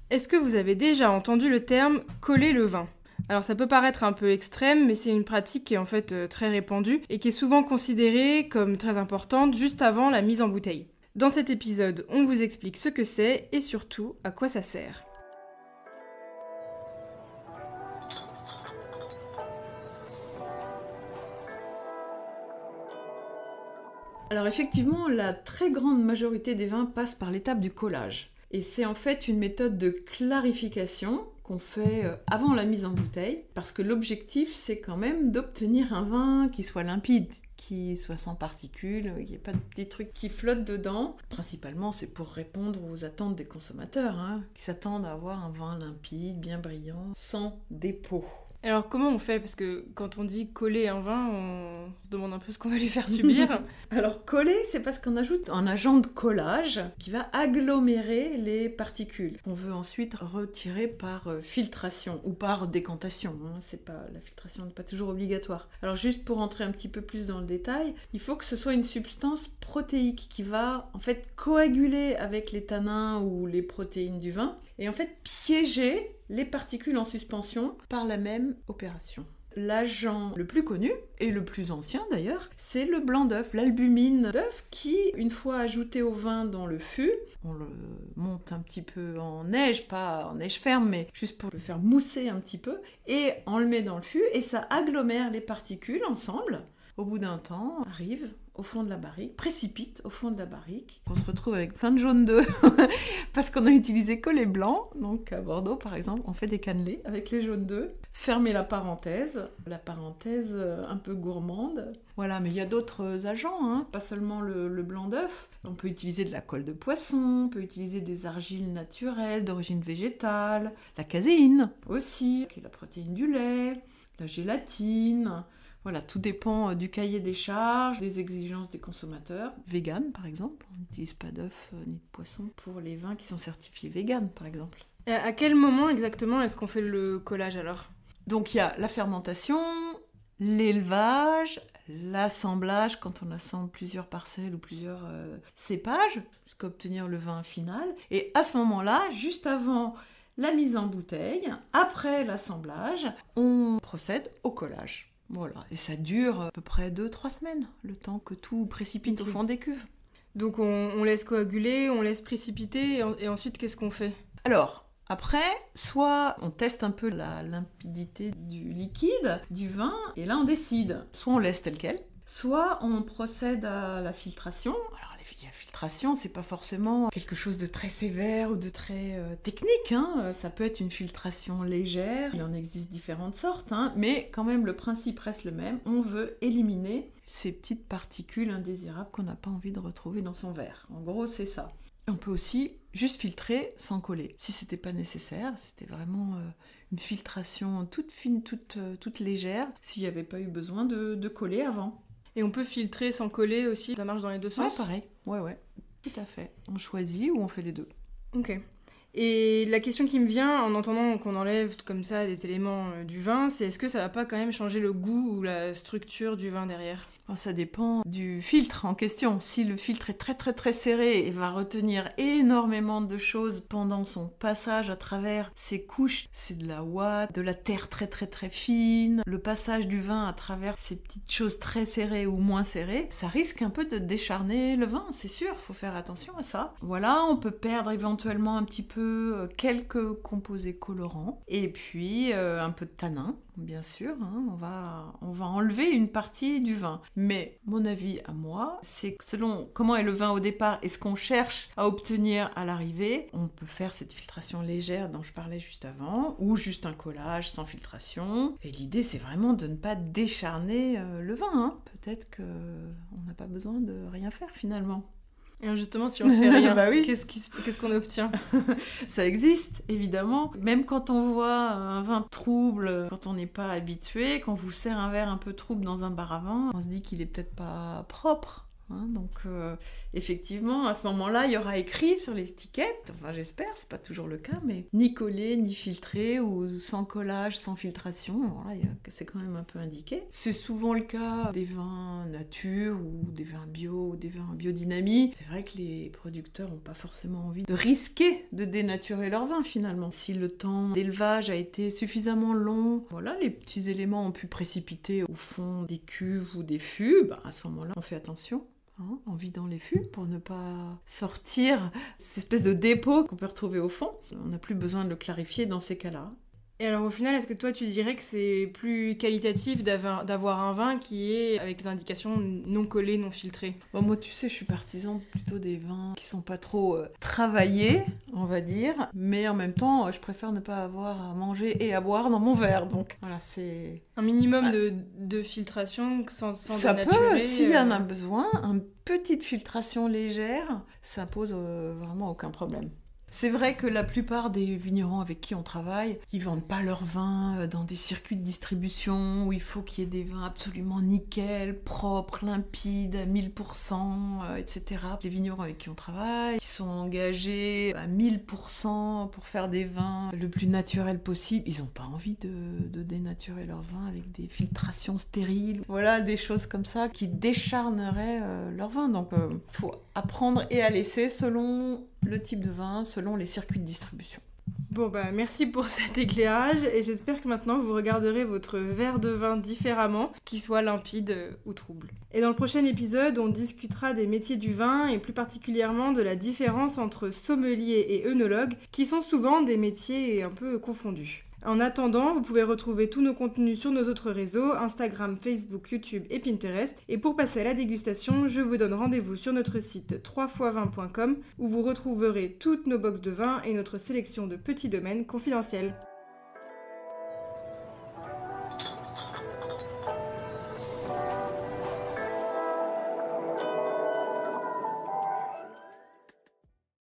Est-ce que vous avez déjà entendu le terme « coller le vin » ? Alors ça peut paraître un peu extrême, mais c'est une pratique qui est en fait très répandue et qui est souvent considérée comme très importante juste avant la mise en bouteille. Dans cet épisode, on vous explique ce que c'est et surtout à quoi ça sert. Alors effectivement, la très grande majorité des vins passent par l'étape du collage. Et c'est en fait une méthode de clarification qu'on fait avant la mise en bouteille, parce que l'objectif, c'est quand même d'obtenir un vin qui soit limpide, qui soit sans particules, il n'y ait pas de petits trucs qui flottent dedans. Principalement, c'est pour répondre aux attentes des consommateurs, qui s'attendent à avoir un vin limpide, bien brillant, sans dépôt. Alors comment on fait ? Parce que quand on dit coller un vin, on se demande un peu ce qu'on va lui faire subir. Alors coller, c'est parce qu'on ajoute un agent de collage qui va agglomérer les particules. On veut ensuite retirer par filtration ou par décantation. La filtration n'est pas toujours obligatoire. Alors juste pour entrer un petit peu plus dans le détail, il faut que ce soit une substance protéique qui va en fait coaguler avec les tanins ou les protéines du vin et en fait piéger les particules en suspension par la même opération. L'agent le plus connu, et le plus ancien d'ailleurs, c'est le blanc d'œuf, l'albumine d'œuf qui, une fois ajouté au vin dans le fût, on le monte un petit peu en neige, pas en neige ferme, mais juste pour le faire mousser un petit peu, et on le met dans le fût, et ça agglomère les particules ensemble. Au bout d'un temps, arrive au fond de la barrique, précipite au fond de la barrique. On se retrouve avec plein de jaune d'œuf parce qu'on a utilisé que les blancs. Donc à Bordeaux, par exemple, on fait des cannelés avec les jaunes d'œuf. Fermez la parenthèse un peu gourmande. Voilà, mais il y a d'autres agents, pas seulement le blanc d'œuf. On peut utiliser de la colle de poisson, on peut utiliser des argiles naturelles d'origine végétale, la caséine aussi, qui est la protéine du lait, la gélatine. Voilà, tout dépend du cahier des charges, des exigences des consommateurs. Vegan, par exemple, on n'utilise pas d'œufs ni de poisson pour les vins qui sont certifiés vegan, par exemple. Et à quel moment exactement est-ce qu'on fait le collage alors ? Donc il y a la fermentation, l'élevage, l'assemblage, quand on assemble plusieurs parcelles ou plusieurs cépages, jusqu'à obtenir le vin final. Et à ce moment-là, juste avant la mise en bouteille, après l'assemblage, on procède au collage. Voilà, et ça dure à peu près 2-3 semaines, le temps que tout précipite au fond des cuves. Donc on laisse coaguler, on laisse précipiter, et ensuite qu'est-ce qu'on fait ? Alors, après, soit on teste un peu la limpidité du liquide, du vin, et là on décide. Soit on laisse tel quel, soit on procède à la filtration. Alors la filtration, c'est pas forcément quelque chose de très sévère ou de très technique. Ça peut être une filtration légère, il en existe différentes sortes, mais quand même le principe reste le même. On veut éliminer ces petites particules indésirables qu'on n'a pas envie de retrouver dans son verre. En gros, c'est ça. On peut aussi juste filtrer sans coller. Si c'était pas nécessaire, c'était vraiment une filtration toute fine, toute légère, s'il n'y avait pas eu besoin de coller avant. Et on peut filtrer sans coller aussi, ça marche dans les deux sens ? Ouais, pareil. Ouais, tout à fait. On choisit ou on fait les deux. Ok. Et la question qui me vient en entendant qu'on enlève comme ça des éléments du vin, c'est est-ce que ça va pas quand même changer le goût ou la structure du vin derrière ? Ça dépend du filtre en question. Si le filtre est très très très serré et va retenir énormément de choses pendant son passage à travers ces couches, c'est de la ouate, de la terre très très très fine, le passage du vin à travers ces petites choses très serrées ou moins serrées, ça risque un peu de décharner le vin, c'est sûr, faut faire attention à ça. Voilà, on peut perdre éventuellement un petit peu quelques composés colorants et puis un peu de tanin. Bien sûr, on va enlever une partie du vin. Mais mon avis à moi, c'est que selon comment est le vin au départ et ce qu'on cherche à obtenir à l'arrivée, on peut faire cette filtration légère dont je parlais juste avant, ou juste un collage sans filtration. Et l'idée, c'est vraiment de ne pas décharner le vin. Peut-être qu'on n'a pas besoin de rien faire finalement. Et justement, si on fait rien, bah oui. Qu'est-ce qu'on obtient ? Ça existe, évidemment. Même quand on voit un vin trouble, quand on n'est pas habitué, quand on vous sert un verre un peu trouble dans un bar à vin, on se dit qu'il est peut-être pas propre. Donc effectivement, à ce moment-là, il y aura écrit sur l'étiquette, enfin j'espère, c'est pas toujours le cas, mais ni collé, ni filtré, ou sans collage, sans filtration. Alors là, c'est quand même un peu indiqué. C'est souvent le cas des vins nature, ou des vins bio, ou des vins biodynamie. C'est vrai que les producteurs n'ont pas forcément envie de risquer de dénaturer leur vin finalement. Si le temps d'élevage a été suffisamment long, voilà, les petits éléments ont pu précipiter au fond des cuves ou des fûts, à ce moment-là, on fait attention. En vidant les fûts pour ne pas sortir cette espèce de dépôt qu'on peut retrouver au fond. On n'a plus besoin de le clarifier dans ces cas-là. Et alors au final, est-ce que toi tu dirais que c'est plus qualitatif d'avoir un vin qui est avec des indications non collées, non filtrées ? Moi tu sais, je suis partisan plutôt des vins qui sont pas trop travaillés, on va dire, mais en même temps je préfère ne pas avoir à manger et à boire dans mon verre, donc voilà, c'est... Un minimum de filtration sans ça dénaturer, peut, s'il y en a besoin, une petite filtration légère, ça pose vraiment aucun problème. C'est vrai que la plupart des vignerons avec qui on travaille, ils vendent pas leur vin dans des circuits de distribution où il faut qu'il y ait des vins absolument nickel, propres, limpides, à 1000%, etc. Les vignerons avec qui on travaille, ils sont engagés à 1000% pour faire des vins le plus naturel possible. Ils n'ont pas envie de dénaturer leur vin avec des filtrations stériles. Voilà, des choses comme ça qui décharneraient leur vin. Donc, faut apprendre et à laisser selon le type de vin, selon les circuits de distribution. Bon merci pour cet éclairage et j'espère que maintenant vous regarderez votre verre de vin différemment, qu'il soit limpide ou trouble. Et dans le prochain épisode, on discutera des métiers du vin et plus particulièrement de la différence entre sommelier et œnologue, qui sont souvent des métiers un peu confondus. En attendant, vous pouvez retrouver tous nos contenus sur nos autres réseaux, Instagram, Facebook, YouTube et Pinterest. Et pour passer à la dégustation, je vous donne rendez-vous sur notre site 3xvin.com où vous retrouverez toutes nos box de vin et notre sélection de petits domaines confidentiels.